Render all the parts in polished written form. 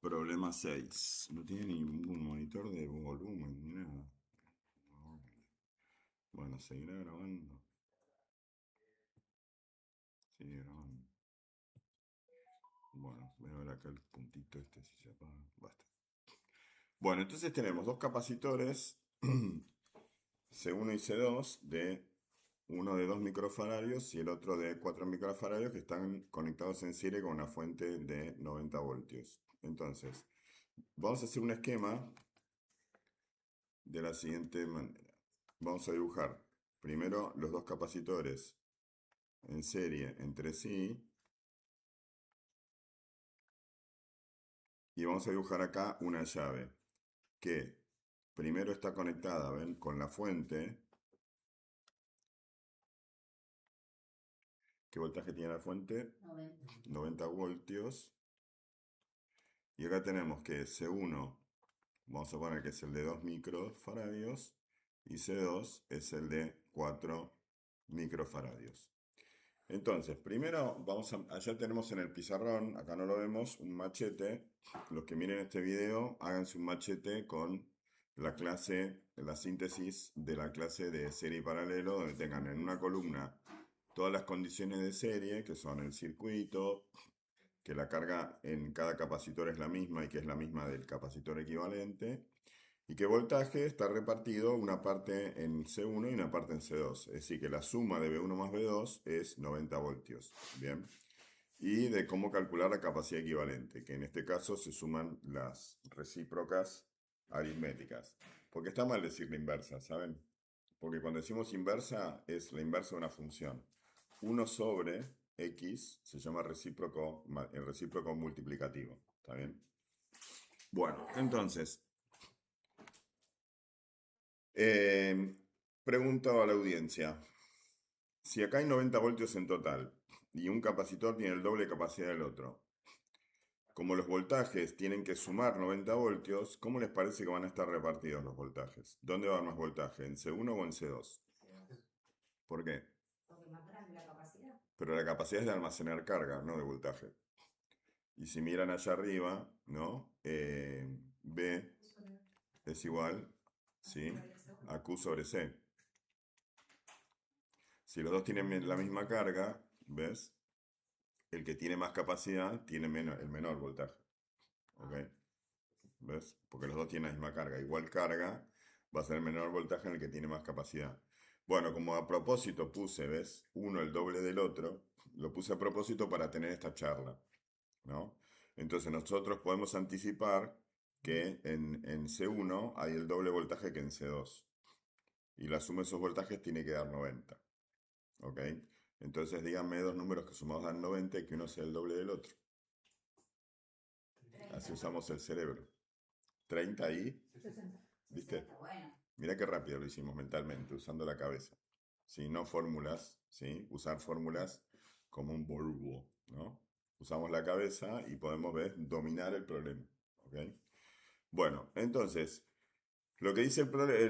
Problema 6. No tiene ningún monitor de volumen ni nada. Bueno, seguirá grabando. Sigue grabando. Bueno, voy a ver acá el puntito este si se apaga. Basta. Bueno, entonces tenemos dos capacitores C1 y C2 de uno de 2 microfaradios y el otro de 4 microfaradios que están conectados en serie con una fuente de 90 voltios. Entonces, vamos a hacer un esquema de la siguiente manera. Vamos a dibujar primero los dos capacitores en serie entre sí y vamos a dibujar acá una llave que primero está conectada, ¿ven?, con la fuente. ¿Qué voltaje tiene la fuente? 90 voltios. Y acá tenemos que C1, vamos a poner que es el de 2 microfaradios, y C2 es el de 4 microfaradios. Entonces, primero allá tenemos en el pizarrón, acá no lo vemos, un machete. Los que miren este video, háganse un machete con la clase, la síntesis de la clase de serie y paralelo, donde tengan en una columna todas las condiciones de serie, que son el circuito, que la carga en cada capacitor es la misma y que es la misma del capacitor equivalente, y que voltaje está repartido una parte en C1 y una parte en C2. Es decir, que la suma de B1 más B2 es 90 voltios. Bien. Y de cómo calcular la capacidad equivalente, que en este caso se suman las recíprocas aritméticas. Porque está mal decir la inversa, ¿saben? Porque cuando decimos inversa es la inversa de una función. 1 sobre x se llama el recíproco multiplicativo. ¿Está bien? Bueno, entonces, pregunto a la audiencia. Si acá hay 90 voltios en total y un capacitor tiene el doble de capacidad del otro, como los voltajes tienen que sumar 90 voltios, ¿cómo les parece que van a estar repartidos los voltajes? ¿Dónde va más voltaje? ¿En C1 o en C2? ¿Por qué? Pero la capacidad es de almacenar carga, no de voltaje. Y si miran allá arriba, ¿no? B es igual, ¿sí?, a Q sobre C. Si los dos tienen la misma carga, ¿ves? El que tiene más capacidad tiene el menor voltaje. ¿Ok? ¿Ves? Porque los dos tienen la misma carga. Igual carga va a ser el menor voltaje en el que tiene más capacidad. Bueno, como a propósito puse, ¿ves?, uno el doble del otro, lo puse a propósito para tener esta charla, ¿no? Entonces nosotros podemos anticipar que en C1 hay el doble voltaje que en C2. Y la suma de esos voltajes tiene que dar 90. ¿Ok? Entonces díganme dos números que sumados dan 90 y que uno sea el doble del otro. Así usamos el cerebro. 30 y... ¿Viste? Mira qué rápido lo hicimos mentalmente, usando la cabeza. ¿Sí? No fórmulas, ¿sí? Usar fórmulas como un verbo, ¿no? Usamos la cabeza y podemos ver, dominar el problema. ¿Ok? Bueno, entonces, lo que dice el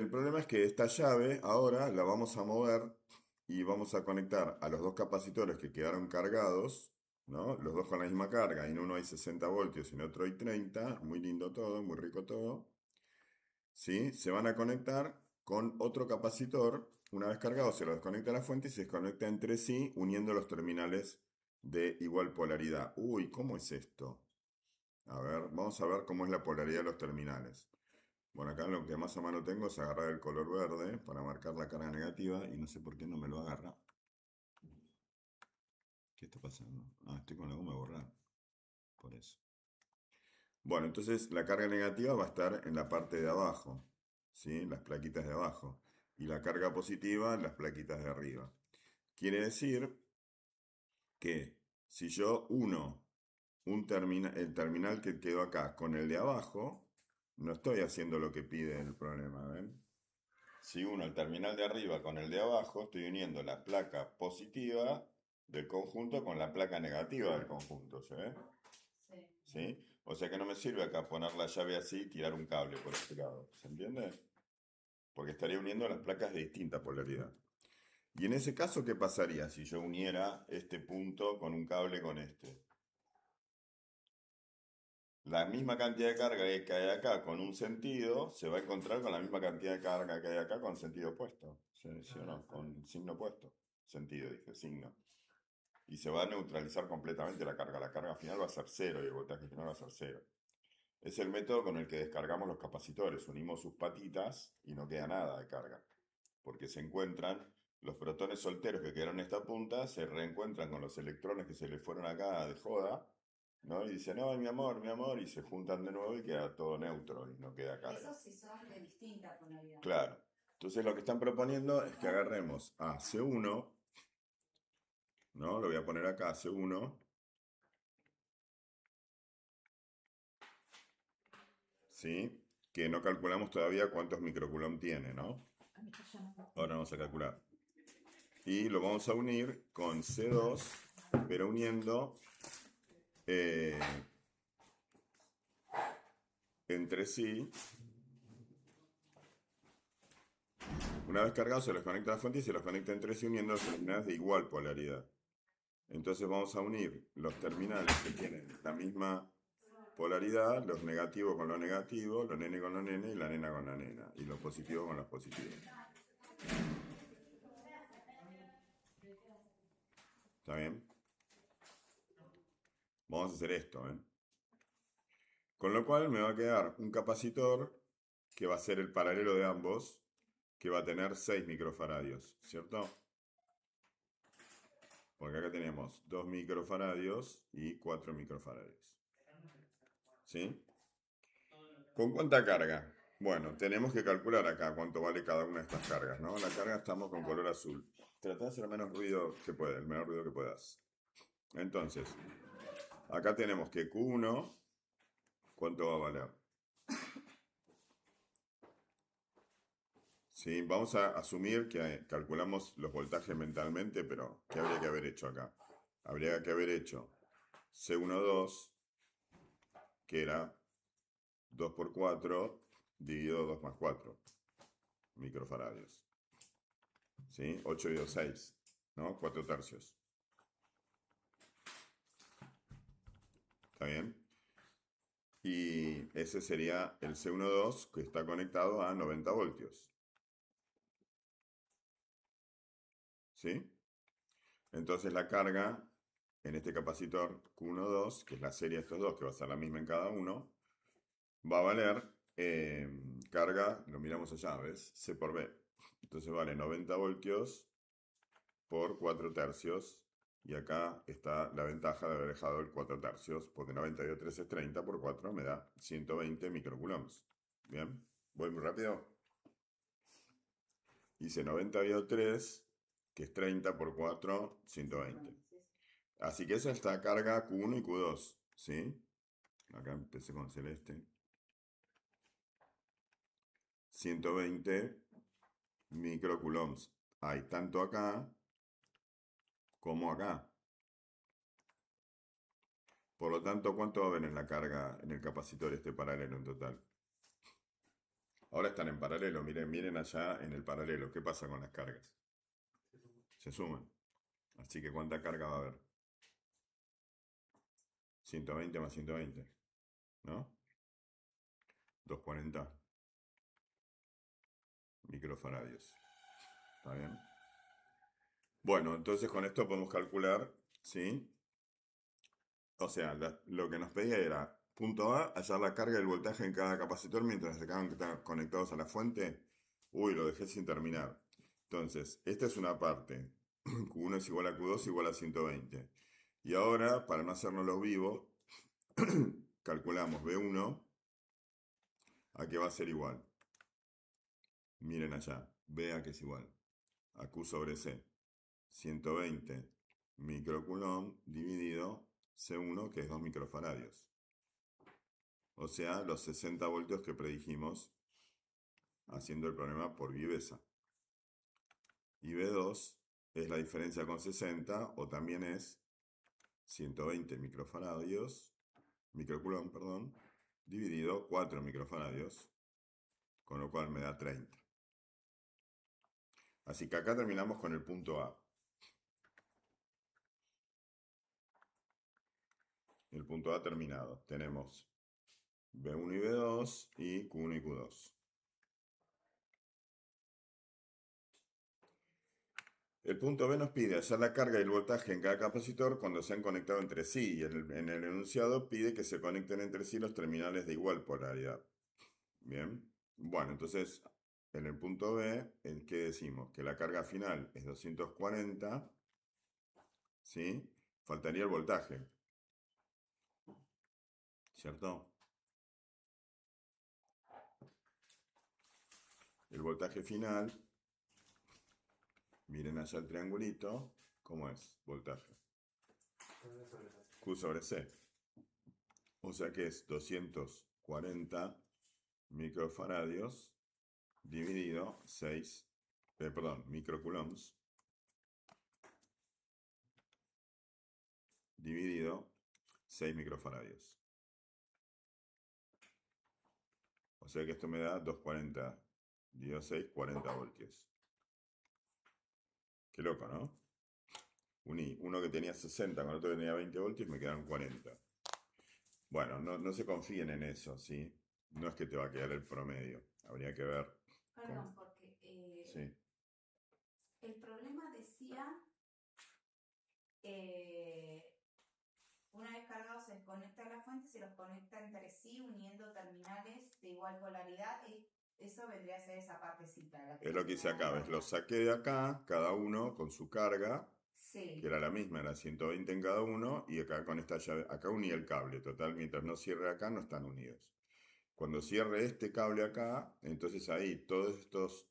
problema es que esta llave ahora la vamos a mover y vamos a conectar a los dos capacitores que quedaron cargados, ¿no? Los dos con la misma carga, y en uno hay 60 voltios y en otro hay 30, muy lindo todo, muy rico todo, ¿sí? Se van a conectar con otro capacitor. Una vez cargado se lo desconecta a la fuente y se desconecta entre sí uniendo los terminales de igual polaridad. Uy, ¿cómo es esto? A ver, vamos a ver cómo es la polaridad de los terminales. Bueno, acá lo que más a mano tengo es agarrar el color verde para marcar la carga negativa y no sé por qué no me lo agarra. ¿Qué está pasando? Ah, estoy con la goma de borrar. Por eso. Bueno, entonces la carga negativa va a estar en la parte de abajo, ¿sí? Las plaquitas de abajo. Y la carga positiva en las plaquitas de arriba. Quiere decir que si yo uno el terminal que quedó acá con el de abajo, no estoy haciendo lo que pide el problema, ¿ven? Si uno el terminal de arriba con el de abajo, estoy uniendo la placa positiva del conjunto con la placa negativa del conjunto, ¿se ve? ¿Sí? O sea que no me sirve acá poner la llave así y tirar un cable por este lado, ¿se entiende? Porque estaría uniendo las placas de distinta polaridad. Y en ese caso, ¿qué pasaría si yo uniera este punto con un cable con este? la misma cantidad de carga que hay acá con un sentido se va a encontrar con la misma cantidad de carga que hay acá con sentido opuesto. ¿Sí, sí o no? Con signo opuesto. Sentido, dije, signo. Y se va a neutralizar completamente la carga. La carga final va a ser cero y el voltaje final va a ser cero. Es el método con el que descargamos los capacitores. Unimos sus patitas y no queda nada de carga. Porque se encuentran los protones solteros que quedaron en esta punta, se reencuentran con los electrones que se les fueron acá de joda, ¿no? Y dicen, no, mi amor, y se juntan de nuevo y queda todo neutro y no queda carga. Esos sí son de distinta polaridad. Claro. Entonces lo que están proponiendo es que agarremos a C1, ¿no? Lo voy a poner acá, C1. ¿Sí? Que no calculamos todavía cuántos microcoulomb tiene, ¿no? Ahora vamos a calcular. Y lo vamos a unir con C2, pero uniendo entre sí. Una vez cargados se los conecta a la fuente y se los conecta entre sí uniendo los terminales de igual polaridad. Entonces vamos a unir los terminales que tienen la misma polaridad, los negativos con los negativos, los nene con los nene y la nena con la nena, y los positivos con los positivos. ¿Está bien? Vamos a hacer esto, ¿eh? Con lo cual me va a quedar un capacitor que va a ser el paralelo de ambos, que va a tener 6 microfaradios, ¿cierto? Porque acá tenemos 2 microfaradios y 4 microfaradios. ¿Sí? ¿Con cuánta carga? Bueno, tenemos que calcular acá cuánto vale cada una de estas cargas, ¿no? La carga estamos con color azul. Trata de hacer el menos ruido que puedas, el menor ruido que puedas. Entonces, acá tenemos que Q1, ¿cuánto va a valer? Sí, vamos a asumir que calculamos los voltajes mentalmente, pero ¿qué habría que haber hecho acá? Habría que haber hecho C12, que era 2 por 4 dividido 2 más 4 microfaradios. ¿Sí? 8 y 2, 6, ¿no? 4 tercios. ¿Está bien? Y ese sería el C12 que está conectado a 90 voltios. ¿Sí? Entonces la carga en este capacitor Q12, que es la serie de estos dos, que va a ser la misma en cada uno, va a valer carga, lo miramos allá, ¿ves? C por B. Entonces vale 90 voltios por 4 tercios. Y acá está la ventaja de haber dejado el 4 tercios, porque 92,3 es 30 por 4, me da 120 microcoulombs. ¿Bien? ¿Voy muy rápido? Hice 90,3, que es 30 por 4, 120. Así que esa es la carga Q1 y Q2, ¿sí? Acá empecé con celeste. 120 microcoulombs hay tanto acá como acá. Por lo tanto, ¿cuánto va a haber en la carga, en el capacitor este paralelo en total? Ahora están en paralelo, miren, miren allá en el paralelo. ¿Qué pasa con las cargas? Se suman. Así que ¿cuánta carga va a haber? 120 más 120, ¿no? 240 microfaradios. ¿Está bien? Bueno, entonces con esto podemos calcular, ¿sí? O sea, lo que nos pedía era, punto A, hallar la carga y el voltaje en cada capacitor mientras se quedan conectados a la fuente. Uy, lo dejé sin terminar. Entonces, esta es una parte. Q1 es igual a Q2 igual a 120. Y ahora, para no hacernos vivo, calculamos B1 a que va a ser igual. Miren allá, B a que es igual a Q sobre C. 120 microcoulomb dividido C1, que es 2 microfaradios. O sea, los 60 voltios que predijimos haciendo el problema por viveza. Y B2 es la diferencia con 60, o también es 120 microcoulomb, perdón, dividido 4 microfaradios, con lo cual me da 30. Así que acá terminamos con el punto A. El punto A terminado. Tenemos B1 y B2 y Q1 y Q2. El punto B nos pide hallar la carga y el voltaje en cada capacitor cuando se han conectado entre sí, y en el enunciado pide que se conecten entre sí los terminales de igual polaridad. Bien, bueno, entonces en el punto B, ¿en qué decimos? Que la carga final es 240, ¿sí? Faltaría el voltaje, ¿cierto? El voltaje final, miren allá el triangulito, ¿cómo es? Voltaje. Q sobre C. O sea que es 240 microfaradios dividido 6, microcoulombs, dividido 6 microfaradios. O sea que esto me da 240 dividido 6, 40 voltios. Qué loco, ¿no? Uní uno que tenía 60 con otro que tenía 20 voltios, me quedaron 40. Bueno, no se confíen en eso, ¿sí? No es que te va a quedar el promedio. Habría que ver. Perdón, porque Sí. el problema decía, una vez cargado se desconecta la fuente, se los conecta entre sí uniendo terminales de igual polaridad. Eso vendría a ser esa partecita. La que Es lo que hice acá, ¿ves? Lo saqué de acá, cada uno con su carga, sí, que era la misma, era 120 en cada uno, y acá con esta llave, acá uní el cable, total, mientras no cierre acá no están unidos. Cuando cierre este cable acá, entonces ahí todas estas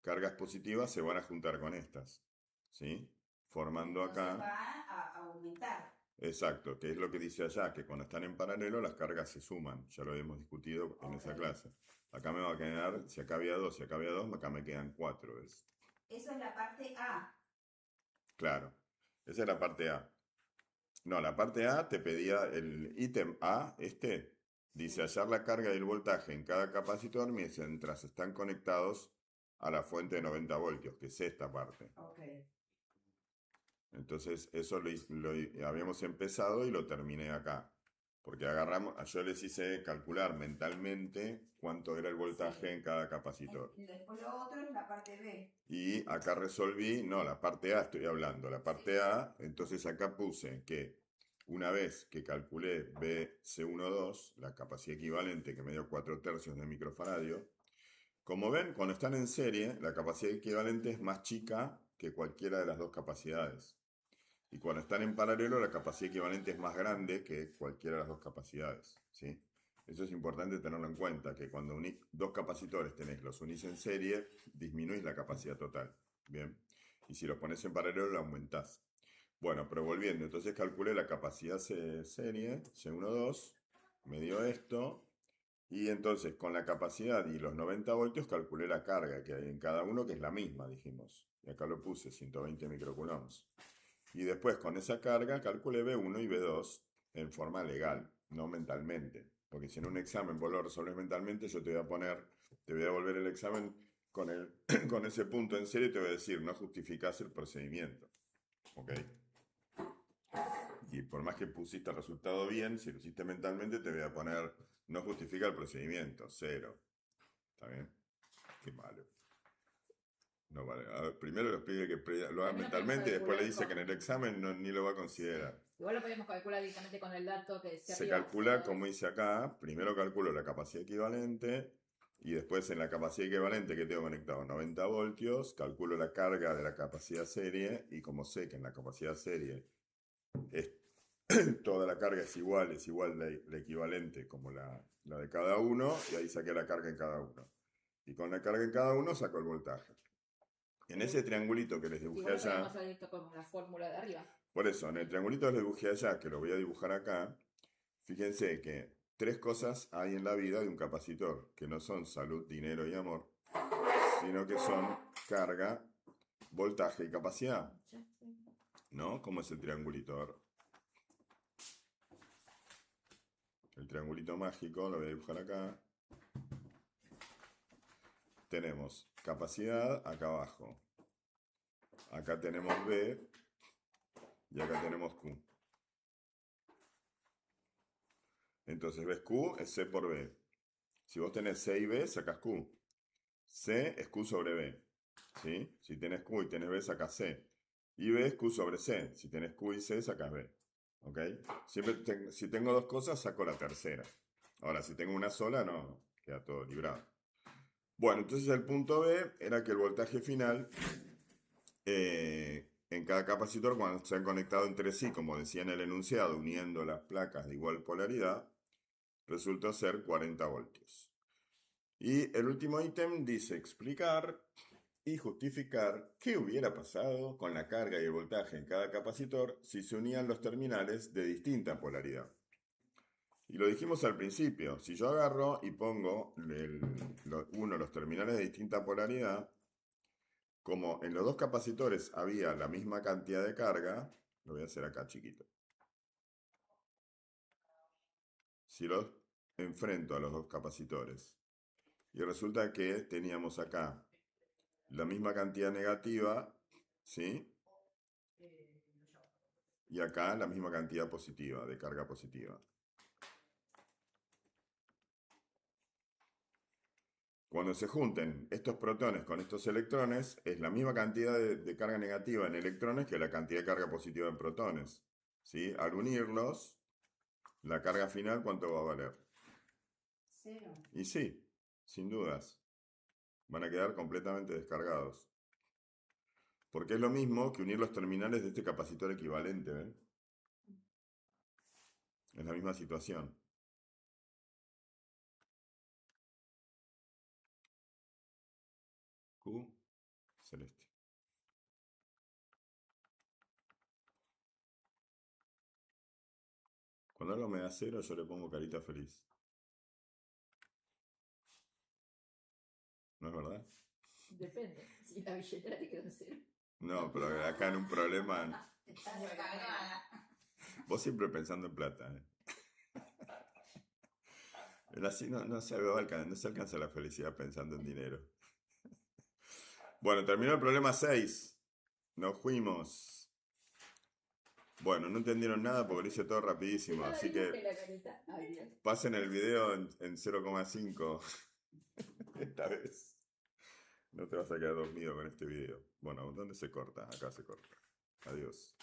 cargas positivas se van a juntar con estas, ¿sí? Formando entonces acá, va a aumentar. exacto, que es lo que dice allá, que cuando están en paralelo las cargas se suman, ya lo habíamos discutido en esa clase. Acá me va a quedar, si acá había 2, acá me quedan 4, ¿ves? Eso es la parte A. Claro, esa es la parte A. No, la parte A te pedía el ítem A, dice hallar la carga y el voltaje en cada capacitor mientras están conectados a la fuente de 90 voltios, que es esta parte. Okay. Entonces, eso lo habíamos empezado y lo terminé acá. Porque yo les hice calcular mentalmente cuánto era el voltaje en cada capacitor. Después lo otro es la parte B. Y acá resolví, no, la parte A estoy hablando, la parte A, entonces acá puse que una vez que calculé BC12, la capacidad equivalente que me dio 4/3 de microfaradio, como ven, cuando están en serie, la capacidad equivalente es más chica que cualquiera de las dos capacidades. Y cuando están en paralelo, la capacidad equivalente es más grande que cualquiera de las dos capacidades, ¿sí? Eso es importante tenerlo en cuenta, que cuando unís dos capacitores los unís en serie, disminuís la capacidad total, ¿bien? Y si los pones en paralelo, la aumentás. Bueno, pero volviendo, entonces calculé la capacidad serie, C12, me dio esto, y entonces con la capacidad y los 90 voltios calculé la carga que hay en cada uno, que es la misma, dijimos. Y acá lo puse, 120 microcoulombs. Y después con esa carga calculé B1 y B2 en forma legal, no mentalmente. Porque si en un examen vos lo resolves mentalmente, yo te voy a devolver el examen con, con ese punto en serio y te voy a decir, no justificás el procedimiento. ¿Ok? Y por más que pusiste el resultado bien, si lo hiciste mentalmente, te voy a poner, no justifica el procedimiento, 0. ¿Está bien? Qué malo. No vale. A ver, primero les pide que lo hagan mentalmente y después le dice que en el examen ni lo va a considerar. Igual lo podemos calcular directamente con el dato que decía Se arriba, calcula, ¿no? como dice acá, primero calculo la capacidad equivalente y después en la capacidad equivalente que tengo conectado 90 voltios, calculo la carga de la capacidad serie y como sé que en la capacidad serie toda la carga es igual la equivalente como la de cada uno, y ahí saqué la carga en cada uno. Y con la carga en cada uno saco el voltaje. En ese triangulito que les dibujé Igual allá, podemos hacer esto con la fórmula de arriba. por eso, en el triangulito que les dibujé allá, que lo voy a dibujar acá, fíjense que 3 cosas hay en la vida de un capacitor, que no son salud, dinero y amor, sino que son carga, voltaje y capacidad. ¿No? ¿Cómo es el triangulito? A ver. El triangulito mágico, lo voy a dibujar acá. Tenemos capacidad acá abajo. Acá tenemos B y acá tenemos Q. Entonces, ¿ves? Q es C por B. Si vos tenés C y B, sacás Q. C es Q sobre B. ¿Sí? Si tenés Q y tenés B, sacás C. Y B es Q sobre C. Si tenés Q y C, sacás B. ¿Ok? Siempre si tengo dos cosas, saco la tercera. Ahora, si tengo una sola, no. Queda todo librado. Bueno, entonces el punto B era que el voltaje final en cada capacitor, cuando se han conectado entre sí, como decía en el enunciado, uniendo las placas de igual polaridad, resultó ser 40 voltios. Y el último ítem dice explicar y justificar qué hubiera pasado con la carga y el voltaje en cada capacitor si se unían los terminales de distinta polaridad. Y lo dijimos al principio, si yo agarro y pongo los terminales de distinta polaridad, como en los dos capacitores había la misma cantidad de carga, lo voy a hacer acá chiquito. Si los enfrento a los dos capacitores y resulta que teníamos acá la misma cantidad negativa, ¿sí? Y acá la misma cantidad positiva, de carga positiva. Cuando se junten estos protones con estos electrones, es la misma cantidad de carga negativa en electrones que la cantidad de carga positiva en protones. ¿Sí? Al unirlos, la carga final, ¿cuánto va a valer? 0. Y sí, sin dudas, van a quedar completamente descargados. Porque es lo mismo que unir los terminales de este capacitor equivalente, ¿ven? Es la misma situación. Q celeste. Cuando algo me da 0, yo le pongo carita feliz. ¿No es verdad? Depende. Si la billetera te quedó en 0. No, pero acá en un problema... Está descargada. Vos siempre pensando en plata, ¿eh? Pero así no se alcanza la felicidad pensando en dinero. Bueno, terminó el problema 6. Nos fuimos. Bueno, no entendieron nada porque lo hice todo rapidísimo, así que pasen el video en 0,5 esta vez. No te vas a quedar dormido con este video. Bueno, ¿dónde se corta? Acá se corta. Adiós.